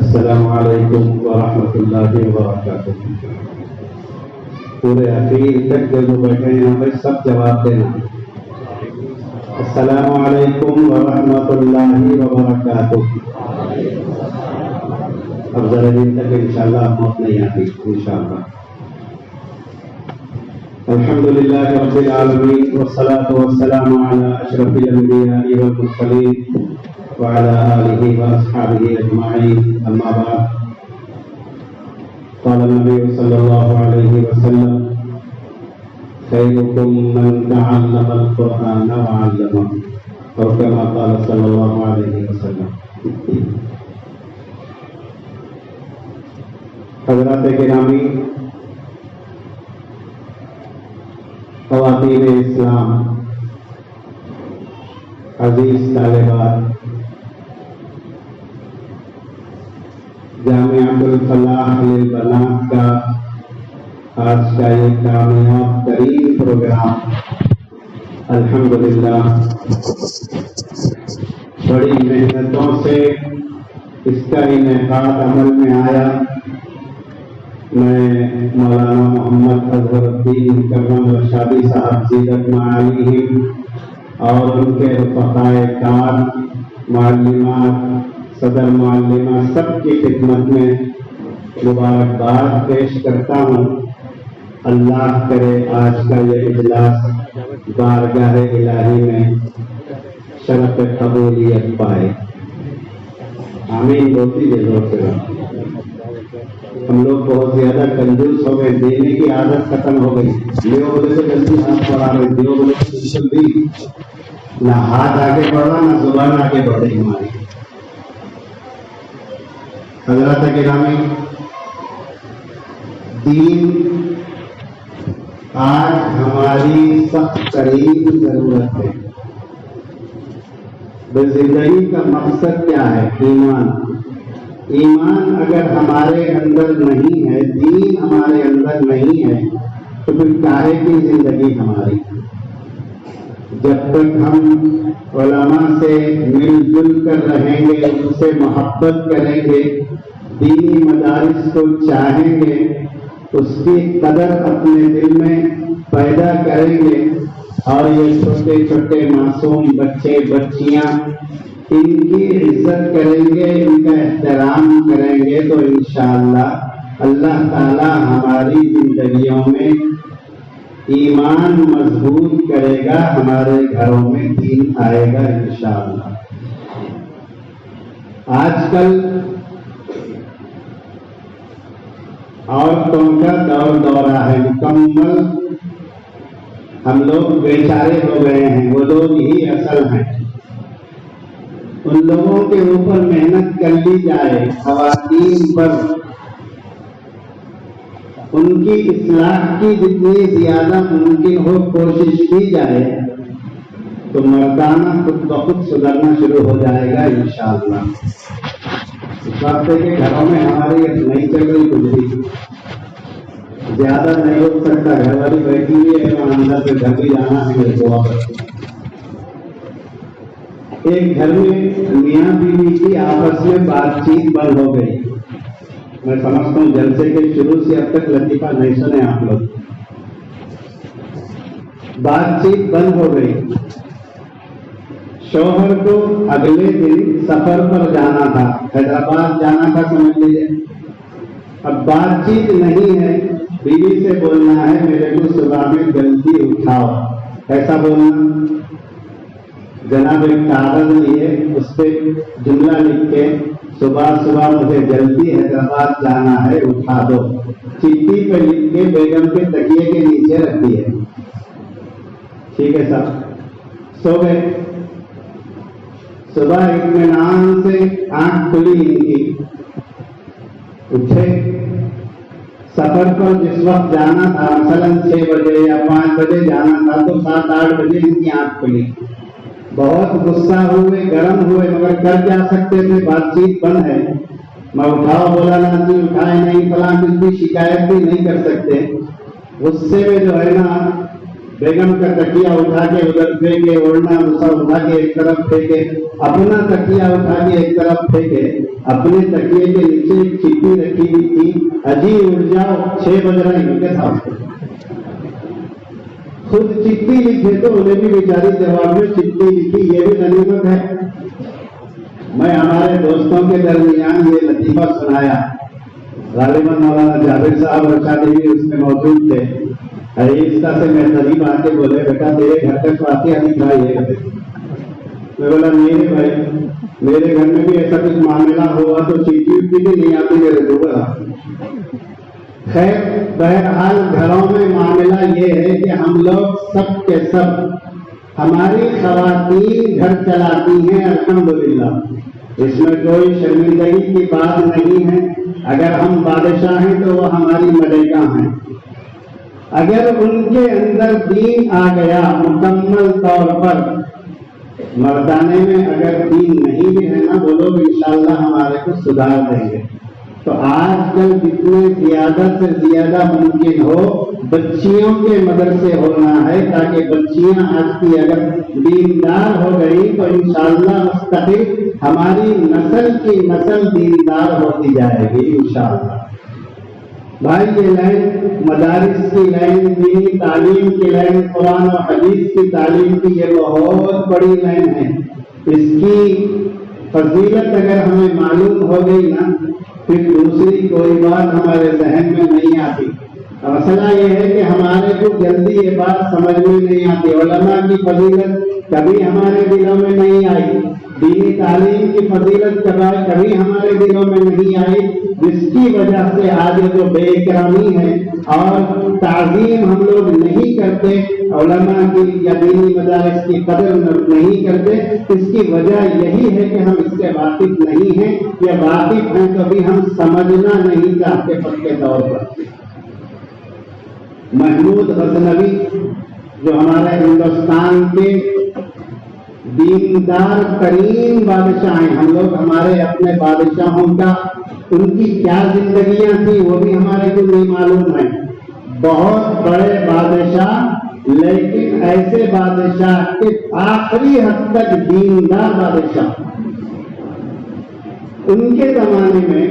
السلام علیکم ورحمۃ اللہ وبرکاتہ۔ پورے اخیر تک جو بیٹھے ہیں ہمیں سب جواب دینا۔ السلام علیکم ورحمۃ اللہ وبرکاتہ۔ اب ذرا دن تک انشاءاللہ موت نہیں آتی انشاءاللہ۔ الحمد للہ رب العالمین والصلاة والسلام علی اشرف الانبیاء والمرسلین وعلى آلہ واصحابہ اجمعین، اما بعد۔ قال النبی صلی اللہ علیہ وسلم: خیرکم من تعلم القرآن وعلمہ، اور کما قال صلی اللہ علیہ وسلم۔ حضرات گرامی، خواتین اسلام، عزیز طالبات، جامعۃ الفلاح للبنات کا آج کا یہ کامیاب ترین پروگرام الحمدللہ بڑی محنتوں سے اس کا انعقاد عمل میں آیا۔ میں مولانا محمد اظہر الدین کرم رشادی صاحب زیدت معالیہم اور ان کے رفقائے کار، معلمات، صدر معلمہ سب کی خدمت میں مبارکباد پیش کرتا ہوں۔ اللہ کرے آج کا یہ اجلاس بارگاہ الہی میں شرف قبولیت پائے، آمین۔ بولتی ہے زور سے۔ ہم لوگ بہت زیادہ کنجوس ہو گئے، دینے کی عادت ختم ہو گئی۔ لیو بولے تو جلدی ہاتھ بڑھا رہے، دیو بولے تو جلدی نہ ہاتھ آگے بڑھا نہ زبان آگے بڑھے ہماری۔ حضرات گرامی، دین آج ہماری سخت ترین ضرورت ہے۔ زندگی کا مقصد کیا ہے؟ ایمان۔ ایمان اگر ہمارے اندر نہیں ہے، دین ہمارے اندر نہیں ہے، تو پھر کاہے کی زندگی ہماری؟ جب تک ہم علماء سے مل جل کر رہیں گے، ان سے محبت کریں گے، دینی مدارس کو چاہیں گے، اس کی قدر اپنے دل میں پیدا کریں گے، اور یہ چھوٹے چھوٹے معصوم بچے بچیاں ان کی عزت کریں گے، ان کا احترام کریں گے، تو انشاءاللہ اللہ تعالی ہماری زندگیوں میں ایمان مضبوط کرے گا، ہمارے گھروں میں دین آئے گا انشاءاللہ۔ آج کل عورتوں کا دورہ ہے، مکمل ہم لوگ بیچارے ہو گئے ہیں، وہ لوگ ہی اصل ہیں۔ ان لوگوں کے اوپر محنت کر لی جائے، خواتین پر ان کی اصلاح کی جتنی زیادہ ممکن ہو کوشش کی جائے، تو مردانہ خود بخود سدھرنا شروع ہو جائے گا انشاءاللہ۔ اس بات سے کہ گھروں میں ہماری نہیں چل رہی کچھ بھی، زیادہ نہیں ہو سکتا، گھر والی بیٹھی ہوئی ہے، اندر سے گھر بھی جانا ہے میرے کو واپس۔ ایک گھر میں میاں بیوی کی آپس میں بات چیت بند ہو گئی۔ میں سمجھتا ہوں جلسے کے شروع سے اب تک لطیفہ نہیں سنے آپ لوگ۔ بات چیت بند ہو گئی۔ شوہر کو اگلے دن سفر پر جانا تھا، حیدرآباد جانا تھا سمجھ لیجیے۔ اب بات چیت نہیں ہے، بیوی سے بولنا ہے میرے کو صبح میں جلدی اٹھاؤ، ایسا بولنا۔ جناب ایک کاغذ لیے، اس پہ جملہ لکھ کے صبح صبح مجھے جلدی حیدرآباد جانا ہے، اٹھا دو۔ چٹھی پہ لکھ کے بیگم کے تکیے کے نیچے رکھ دیے۔ ٹھیک ہے صاحب، سو گئے۔ صبح اطمینان سے آنکھ کھلی ان کی، اٹھے، سفر پر جس وقت جانا تھا مثلاً 6 بجے یا 5 بجے جانا تھا، تو 7-8 بجے ان کی آنکھ کھلی۔ بہت غصہ ہوئے، گرم ہوئے، مگر کر جا سکتے تھے، بات چیت بند ہے۔ میں اٹھاؤ بولا نہ، اٹھائے نہیں، فلاں، کچھ بھی شکایت بھی نہیں کر سکتے۔ غصے میں جو ہے نا بیگم کا تکیہ اٹھا کے ادھر پھینکے، اوڑھنا دوسرا اٹھا کے ایک طرف پھینکے، اپنا تکیہ اٹھا کے ایک طرف پھینکے، اپنے تکیے کے نیچے ایک چٹھی رکھی ہوئی تھی، اجی اٹھ جاؤ 6 بج رہے ہیں، کیا تھا؟ خود چٹھی لکھے تو انہیں بھی بیچاری جواب میں چٹھی لکھی، یہ بھی غنیمت ہے۔ میں ہمارے دوستوں کے درمیان یہ لطیفہ سنایا، غالباً مولانا جابر صاحب رشادی بھی اس میں موجود تھے۔ عیسیٰ سے میں قریب آ کے بولے بیٹا تیرے گھر کا فاتحہ لکھا یہ ہے۔ میں بولا نہیں بھائی، میرے گھر میں بھی ایسا کچھ معاملہ ہوا تو چیٹی بھی نہیں آتی میرے کو۔ خیر بہرحال گھروں میں معاملہ یہ ہے کہ ہم لوگ سب کے سب، ہماری خواتین گھر چلاتی ہیں الحمدللہ، اس میں کوئی شرمندگی کی بات نہیں ہے۔ اگر ہم بادشاہ ہیں تو وہ ہماری ملکہ ہیں۔ اگر ان کے اندر دین آ گیا مکمل طور پر، مردانے میں اگر دین نہیں بھی ہے نا، وہ لوگ انشاءاللہ ہمارے کو سدھار دیں گے۔ تو آج کل جتنے زیادہ سے زیادہ ممکن ہو بچیوں کے مدرسے ہونا ہے، تاکہ بچیاں آج کی اگر دیندار ہو گئی تو انشاءاللہ مستقل ہماری نسل کی نسل دیندار ہوتی جائے گی انشاءاللہ۔ بھائی یہ لائن مدارس کی لائن، دینی تعلیم کی لائن، قرآن و حدیث کی تعلیم کی یہ بہت بڑی لائن ہے۔ اس کی فضیلت اگر ہمیں معلوم ہو گئی نا، پھر دوسری کوئی بات ہمارے ذہن میں نہیں آتی۔ مسئلہ یہ ہے کہ ہمارے کو جلدی یہ بات سمجھ میں نہیں آتی۔ علماء کی فضیلت کبھی ہمارے دلوں میں نہیں آئی، دینی تعلیم کی فضیلت کبھی ہمارے دلوں میں نہیں آئی، جس کی وجہ سے آج جو بے اکرامی ہے اور تعظیم ہم لوگ نہیں کرتے، علماء کی یا دینی مدارس کی قدر نہیں کرتے، اس کی وجہ یہی ہے کہ ہم اس سے واقف نہیں ہیں، یا واقف ہیں تو بھی ہم سمجھنا نہیں چاہتے پکے طور پر۔ محمود غزنوی جو ہمارے ہندوستان کے دیندار ترین بادشاہ ہیں، ہم لوگ ہمارے اپنے بادشاہوں کا ان کی کیا زندگیاں تھیں وہ بھی ہمارے کو نہیں معلوم ہے۔ بہت بڑے بادشاہ، لیکن ایسے بادشاہ کہ آخری حد تک دیندار بادشاہ۔ ان کے زمانے میں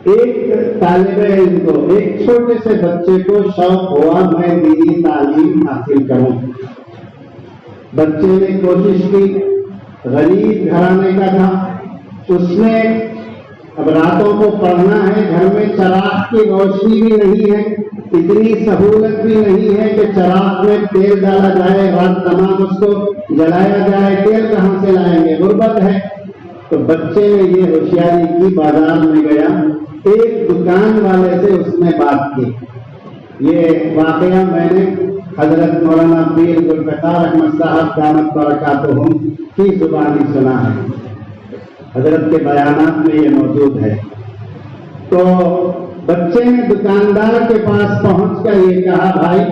ایک طالب علم کو، ایک چھوٹے سے بچے کو شوق ہوا میں دینی تعلیم حاصل کروں۔ بچے نے کوشش کی، غریب گھرانے کا تھا، اس نے اب راتوں کو پڑھنا ہے، گھر میں چراغ کی روشنی بھی نہیں ہے، اتنی سہولت بھی نہیں ہے کہ چراغ میں تیل ڈالا جائے، رات تمام اس کو جلایا جائے، تیل کہاں سے لائیں گے، غربت ہے۔ تو بچے نے یہ ہوشیاری کی، بازار میں گیا، ایک دکان والے سے اس نے بات کی۔ یہ واقعہ میں نے حضرت مولانا پیر ذوالفقار احمد صاحب دامت برکاتہم کی زبانی سنا ہے، حضرت کے بیانات میں یہ موجود ہے۔ تو بچے نے دکاندار کے پاس پہنچ کر یہ کہا، بھائی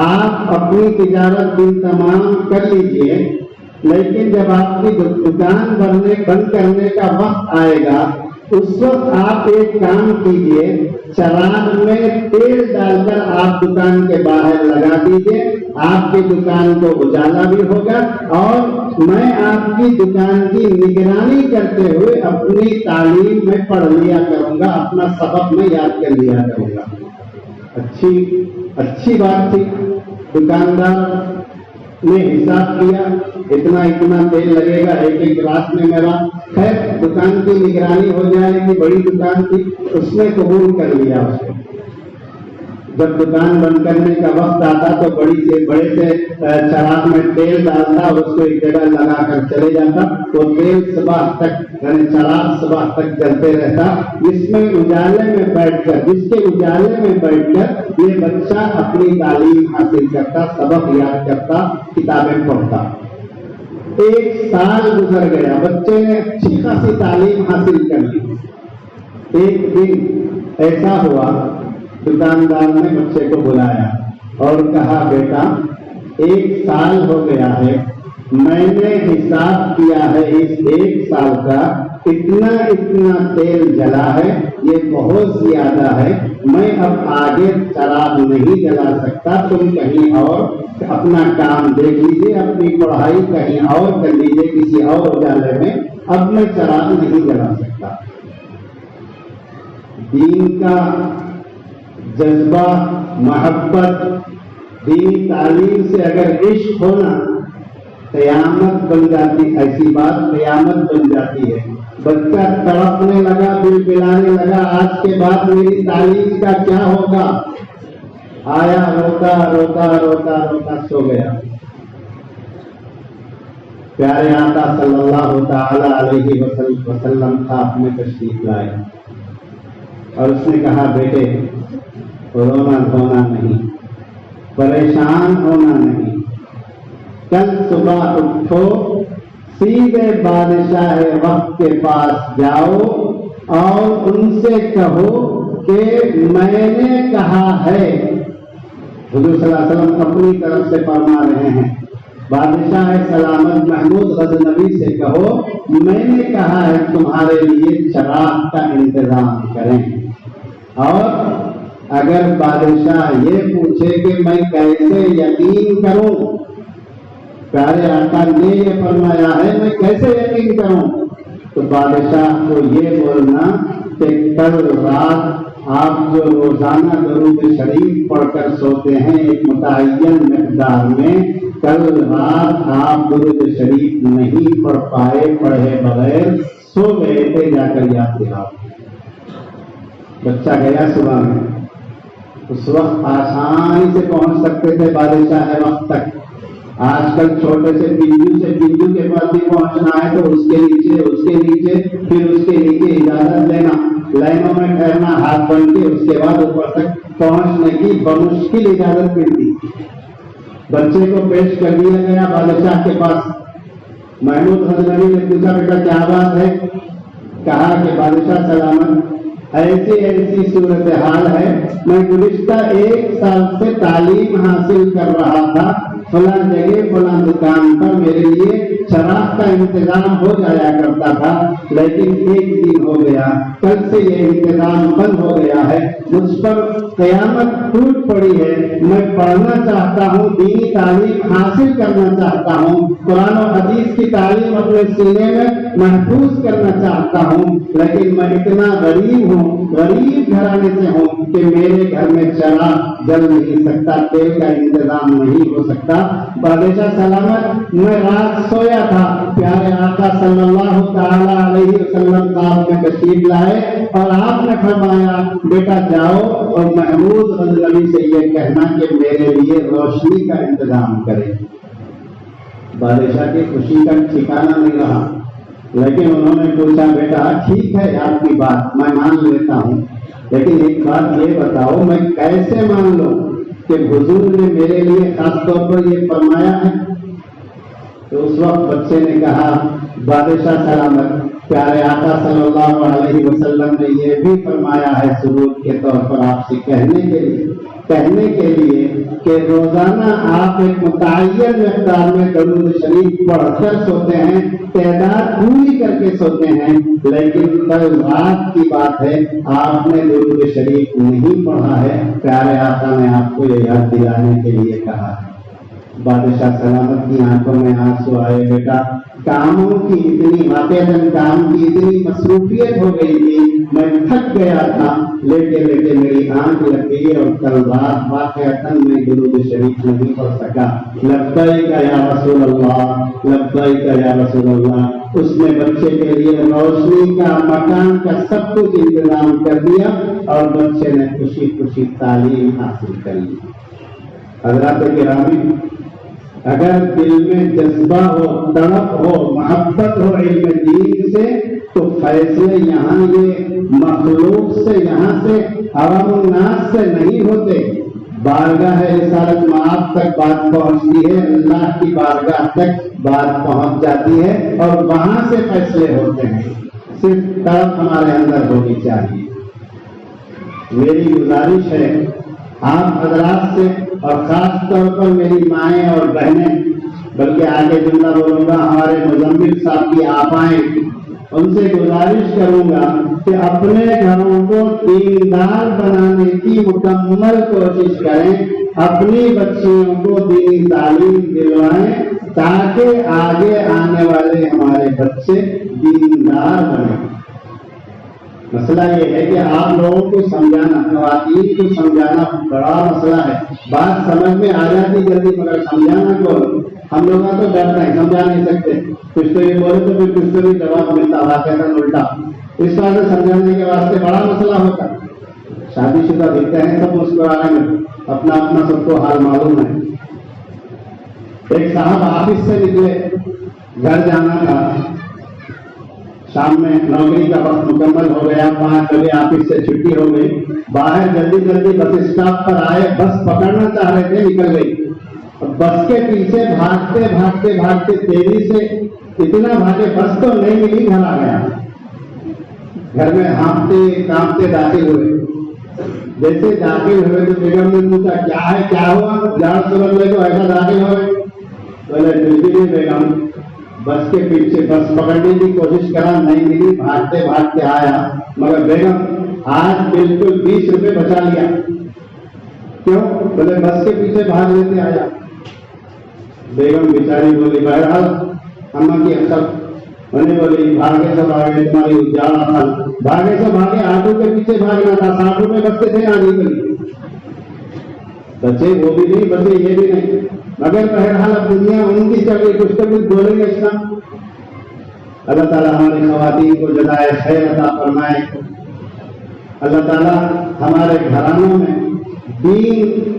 آپ اپنی تجارت دن تمام کر لیجئے، لیکن جب آپ کی دکان بند کرنے کا وقت آئے گا، اس وقت آپ ایک کام کیجئے، چراغ میں تیل ڈال کر آپ دکان کے باہر لگا دیجئے، آپ کی دکان کو اجالا بھی ہوگا، اور میں آپ کی دکان کی نگرانی کرتے ہوئے اپنی تعلیم میں پڑھ لیا کروں گا، اپنا سبق میں یاد کر لیا کروں گا۔ اچھی بات تھی۔ دکاندار نے حساب کیا، اتنا تیل لگے گا ایک ایک گلاس میں میرا، خیر دکان کی نگرانی ہو جائے گی، بڑی دکان تھی، اس نے قبول کر لیا اس کو۔ جب دکان بند کرنے کا وقت آتا تو بڑے سے چراغ میں تیل ڈالتا اور اس کو ایک جگہ لگا کر چلے جاتا، وہ تیل صبح تک یعنی چراغ صبح تک جلتے رہتا، جس کے اجالے میں بیٹھ کر یہ بچہ اپنی تعلیم حاصل کرتا، سبق یاد کرتا، کتابیں پڑھتا۔ 1 سال گزر گیا، بچے نے اچھی خاصی تعلیم حاصل کر لی۔ ایک دن ایسا ہوا، دکاندار نے بچے کو بلایا اور کہا، بیٹا 1 سال ہو گیا ہے، میں نے حساب کیا ہے اس 1 سال کا اتنا تیل جلا ہے، یہ بہت زیادہ ہے، میں اب آگے چراغ نہیں جلا سکتا، تم کہیں اور اپنا کام دیکھ لیجیے، اپنی پڑھائی کہیں اور کر لیجیے کسی اور اجالے میں، اب میں چراغ نہیں جلا سکتا۔ دین کا جذبہ، محبت، دینی تعلیم سے اگر عشق ہونا، قیامت بن جاتی، ایسی بات قیامت بن جاتی ہے۔ بچہ تڑپنے لگا، بلبلانے لگا، آج کے بعد میری تعلیم کا کیا ہوگا؟ آیا، روتا روتا روتا روتا سو گیا۔ پیارے آقا صلی اللہ تعالی علیہ وسلم خواب میں تشریف لائے اور اس نے کہا، بیٹے رونا دھونا نہیں، پریشان ہونا نہیں، کل صبح اٹھو، سیدھے بادشاہ وقت کے پاس جاؤ اور ان سے کہو کہ میں نے کہا ہے۔ حضور صلی اللہ علیہ وسلم اپنی طرف سے فرما رہے ہیں، بادشاہ سلامت محمود غزنوی سے کہو میں نے کہا ہے تمہارے لیے چراغ کا انتظام کریں۔ اور اگر بادشاہ یہ پوچھے کہ میں کیسے یقین کروں، پیارے آقا نے یہ فرمایا ہے میں کیسے یقین کروں، تو بادشاہ کو یہ بولنا کہ کل رات آپ جو روزانہ درود شریف پڑھ کر سوتے ہیں ایک متعین مقدار میں، کل رات آپ درود شریف نہیں پڑھ پائے، پڑھے بغیر سو گئے تھے، جا کر یاد دلاؤ۔ بچہ گیا صبح میں، اس وقت آسانی سے پہنچ سکتے تھے بادشاہ وقت تک۔ آج کل چھوٹے سے بندو کے پاس بھی پہنچنا ہے تو اس کے نیچے پھر اس کے نیچے اجازت لینا، لائنوں میں ٹھہرنا ہاتھ بن کے، اس کے بعد اوپر تک پہنچنے کی بمشکل اجازت ملتی۔ بچے کو پیش کر دیا گیا بادشاہ کے پاس۔ محمود غزنوی نے پوچھا، بیٹا کیا بات ہے؟ کہا کہ بادشاہ سلامت ایسی صورتحال ہے، میں گزشتہ 1 سال سے تعلیم حاصل کر رہا تھا، فلاں جگہ فلاں دکان پر میرے لیے چراغ کا انتظام ہو جایا کرتا تھا، لیکن ایک دن ہو گیا، کل سے یہ انتظام بند ہو گیا ہے، مجھ پر قیامت ٹوٹ پڑی ہے، میں پڑھنا چاہتا ہوں، دینی تعلیم حاصل کرنا چاہتا ہوں، قرآن و حدیث کی تعلیم اپنے سینے میں محفوظ کرنا چاہتا ہوں، لیکن میں اتنا غریب گھرانے سے ہوں کہ میرے گھر میں چراغ جل نہیں سکتا، تیل کا انتظام نہیں ہو سکتا۔ بادشاہ سلامت میں رات سویا تھا، پیارے آقا صلی اللہ تعالی علیہ وسلم خواب میں تشریف لائے اور آپ نے فرمایا، بیٹا جاؤ اور محمود غزنوی سے یہ کہنا کہ میرے لیے روشنی کا انتظام کرے۔ بادشاہ کی خوشی کا ٹھکانا نہیں رہا، لیکن انہوں نے پوچھا، بیٹا ٹھیک ہے آپ کی بات میں مان لیتا ہوں، لیکن ایک بات یہ بتاؤ میں کیسے مان لوں کہ حضور نے میرے لیے خاص طور پر یہ فرمایا ہے؟ تو اس وقت بچے نے کہا، بادشاہ سلامت پیارے آقا صلی اللہ علیہ وسلم نے یہ بھی فرمایا ہے ثبوت کے طور پر آپ سے کہنے کے لیے کہ روزانہ آپ ایک متعین مقدار میں درود شریف پڑھ کر سوتے ہیں، تعداد پوری کر کے سوتے ہیں، لیکن کل رات کی بات ہے آپ نے درود شریف نہیں پڑھا ہے، پیارے آقا نے آپ کو یہ یاد دلانے کے لیے کہا ہے۔ بادشاہ سلامت کی آنکھوں میں آنسو آئے، بیٹا کاموں کی اتنی مصروفیت ہو گئی تھی، میں تھک گیا تھا، لیٹے میری آنکھ لگ گئی اور کل رات واقعتاً میں درود شریف نہیں پڑھ سکا۔ لبیک یا رسول اللہ، لبیک یا رسول اللہ۔ اس نے بچے کے لیے روشنی کا، مکان کا سب کچھ انتظام کر دیا اور بچے نے خوشی تعلیم حاصل کر لی۔ حضرات گرامی، اگر دل میں جذبہ ہو، تڑپ ہو، محبت ہو علم دین سے، تو فیصلے یہاں یہ مخلوق سے، یہاں سے عوام الناس سے نہیں ہوتے، بارگاہ رسالت مآب تک بات پہنچتی ہے، اللہ کی بارگاہ تک بات پہنچ جاتی ہے اور وہاں سے فیصلے ہوتے ہیں۔ صرف تڑپ ہمارے اندر ہونی چاہیے۔ میری گزارش ہے آپ حضرات سے اور خاص طور پر میری مائیں اور بہنیں، بلکہ آگے جملہ بولوں گا ہمارے مزمل صاحب کی آپائیں، ان سے گزارش کروں گا کہ اپنے گھروں کو دیندار بنانے کی مکمل کوشش کریں، اپنی بچیوں کو دینی تعلیم دلوائیں تاکہ آگے آنے والے ہمارے بچے دیندار بنیں۔ مسئلہ یہ ہے کہ آپ لوگوں کو سمجھانا، خواتین کو سمجھانا بڑا مسئلہ ہے۔ بات سمجھ میں آ جاتی جلدی، مگر سمجھانا کو ہم لوگ تو ڈرتے ہیں، سمجھا نہیں سکتے۔ کچھ تو یہ بولے تو پھر کچھ تو بھی جواب ملتا واقعہ الٹا، اس وجہ سے سمجھانے کے واسطے بڑا مسئلہ ہوتا۔ شادی شدہ دکھتے ہیں سب مسکرا رہے ہیں، اپنا اپنا سب کو حال معلوم ہے۔ ایک صاحب آفس سے نکلے، گھر جانا تھا، شام میں نوکری کا وقت مکمل ہو گیا، 5 بجے آفس سے چھٹی ہو گئی، باہر جلدی جلدی بس اسٹاپ پر آئے، بس پکڑنا چاہ رہے تھے، نکل گئی۔ بس کے پیچھے بھاگتے بھاگتے بھاگتے تیزی سے اتنا بھاگے، بس تو نہیں ملی، گھر آ گیا۔ گھر میں ہانپتے کانپتے داخل ہوئے۔ جیسے داخل ہوئے تو بیگم نے پوچھا کیا ہے، کیا ہوا؟ جان سورج کو ایسا داخل ہوئے؟ بولے بالکل بیگم، بس کے پیچھے بس پکڑنے کی کوشش کرا، نہیں ملی، بھاگتے بھاگتے آیا، مگر بیگم آج بالکل 20 روپے بچا لیا۔ کیوں؟ بولے بس کے پیچھے بھاگ لیتے آیا۔ بیگم بیچاری بولی بہرحال اما کی اکثر انہیں بولی بھاگے تو بھاگے، تمہاری اجالا تھا، بھاگے تو بھاگے، آٹو کے پیچھے بھاگنا تھا، 60 روپے بچتے تھے، آنے کے لیے بچے وہ بھی نہیں بچے، یہ بھی نہیں، مگر بہرحال اب دنیا ان کی چل رہی، کچھ تو کچھ بولیں گے اسلام۔ اللہ تعالیٰ ہماری خواتین کو جزائے خیر عطا فرمائے، اللہ تعالیٰ ہمارے گھرانوں میں دین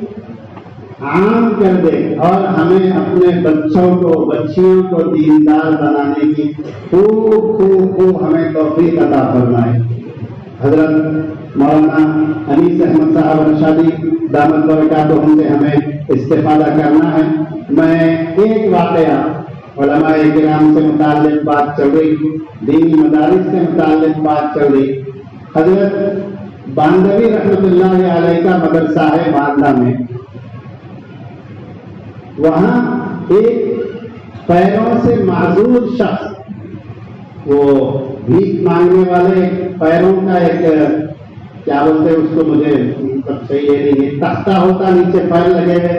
عام کر دے اور ہمیں اپنے بچوں کو بچیوں کو دیندار بنانے کی خوب ہمیں توفیق عطا فرمائے۔ حضرت مولانا انیس احمد صاحب ارشادی دامت برکاتہم سے ہمیں استفادہ کرنا ہے۔ میں ایک واقعہ علماء کرام سے متعلق بات چل رہی، دینی مدارس سے متعلق بات چل رہی۔ حضرت باندوی رحمۃ اللہ علیہ کا مدرسہ ہے باندہ میں، وہاں ایک پیروں سے معذور شخص، وہ بھیک مانگنے والے، پیروں کا ایک کیا بولتے اس کو، مجھے صحیح ہے نہیں، تختہ ہوتا نیچے پیر لگے ہوئے،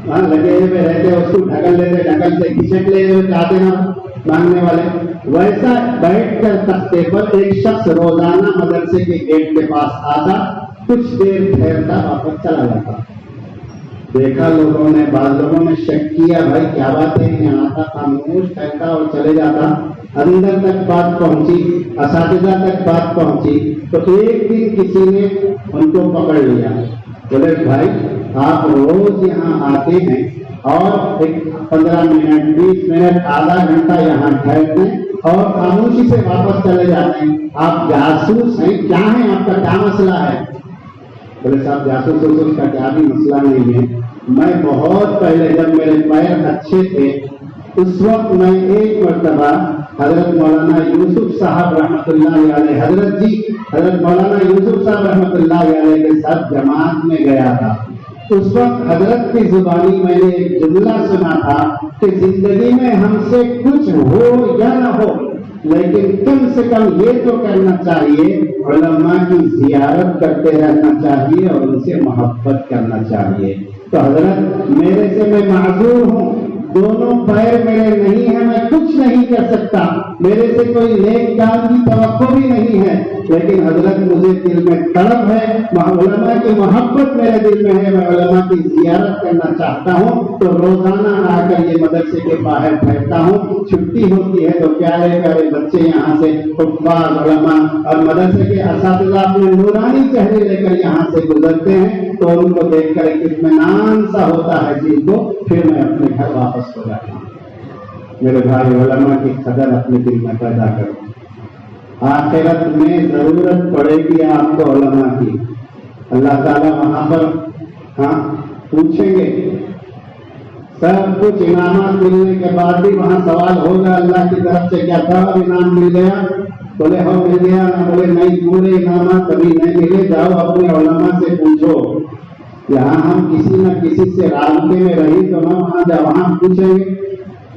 وہاں لگے ہوئے رہتے، اس کو ڈھکل لیتے، ڈھکل سے کھچک لے ہوئے چاہتے نا مانگنے والے، ویسا بیٹھ کر تختے پر ایک شخص روزانہ مدرسے کے گیٹ کے پاس آتا، کچھ دیر ٹھہرتا، واپس چلا جاتا۔ دیکھا لوگوں نے، بعض لوگوں نے شک کیا، بھائی کیا بات ہے، یہاں آتا خاموش ٹھہرتا اور چلے جاتا۔ اندر تک بات پہنچی، اساتذہ تک بات پہنچی، تو ایک دن کسی نے ان کو پکڑ لیا، بولے بھائی آپ روز یہاں آتے ہیں اور ایک 15 منٹ 20 منٹ آدھا گھنٹہ یہاں ٹھہرتے ہیں اور خاموشی سے واپس چلے جاتے ہیں، آپ جاسوس ہیں کیا ہیں، آپ کا کیا مسئلہ ہے؟ بولے صاحب جاسوس کا کیا بھی مسئلہ نہیں ہے، میں بہت پہلے جب میرے پیر اچھے تھے اس وقت میں ایک مرتبہ حضرت مولانا یوسف صاحب رحمۃ اللہ علیہ، حضرت مولانا یوسف صاحب رحمۃ اللہ علیہ کے ساتھ جماعت میں گیا تھا۔ اس وقت حضرت کی زبانی میں نے ایک جملہ سنا تھا کہ زندگی میں ہم سے کچھ ہو یا نہ ہو لیکن کم سے کم یہ تو کرنا چاہیے، علماء کی زیارت کرتے رہنا چاہیے اور ان سے محبت کرنا چاہیے۔ تو حضرت میرے سے میں معذور ہوں، دونوں پیر میرے نہیں ہیں، میں کچھ نہیں کر سکتا، میرے سے کوئی نیک کام کی توقع بھی نہیں ہے، لیکن حضرت مجھے دل میں طلب ہے، علماء کی محبت میرے دل میں ہے، میں علماء کی زیارت کرنا چاہتا ہوں، تو روزانہ آ کر یہ مدرسے کے باہر ٹھہرتا ہوں، چھٹی ہوتی ہے تو پیارے پیارے بچے یہاں سے حفاظ علماء اور مدرسے کے اساتذہ اپنے نورانی چہرے لے کر یہاں سے گزرتے ہیں، تو ان کو دیکھ کر ایک اطمینان سا ہوتا ہے جن کو، پھر میں اپنے گھر واپس ہو جاتا ہوں۔ میرے بھائی علماء کی قدر اپنے دل میں پیدا کرو، آخرت میں ضرورت پڑے گی آپ کو علماء کی، اللہ تعالیٰ وہاں پر پوچھیں گے، سب کچھ انعامات ملنے کے بعد بھی وہاں سوال ہوگا اللہ کی طرف سے، کیا تھا انعام مل گیا؟ بولے ہو مل گیا، نہ بولے نہیں پورے انعامات کبھی نہیں ملے، جاؤ اپنے علماء سے پوچھو۔ یہاں ہم کسی نہ کسی سے رابطے میں رہی تو نہ وہاں پوچھیں گے،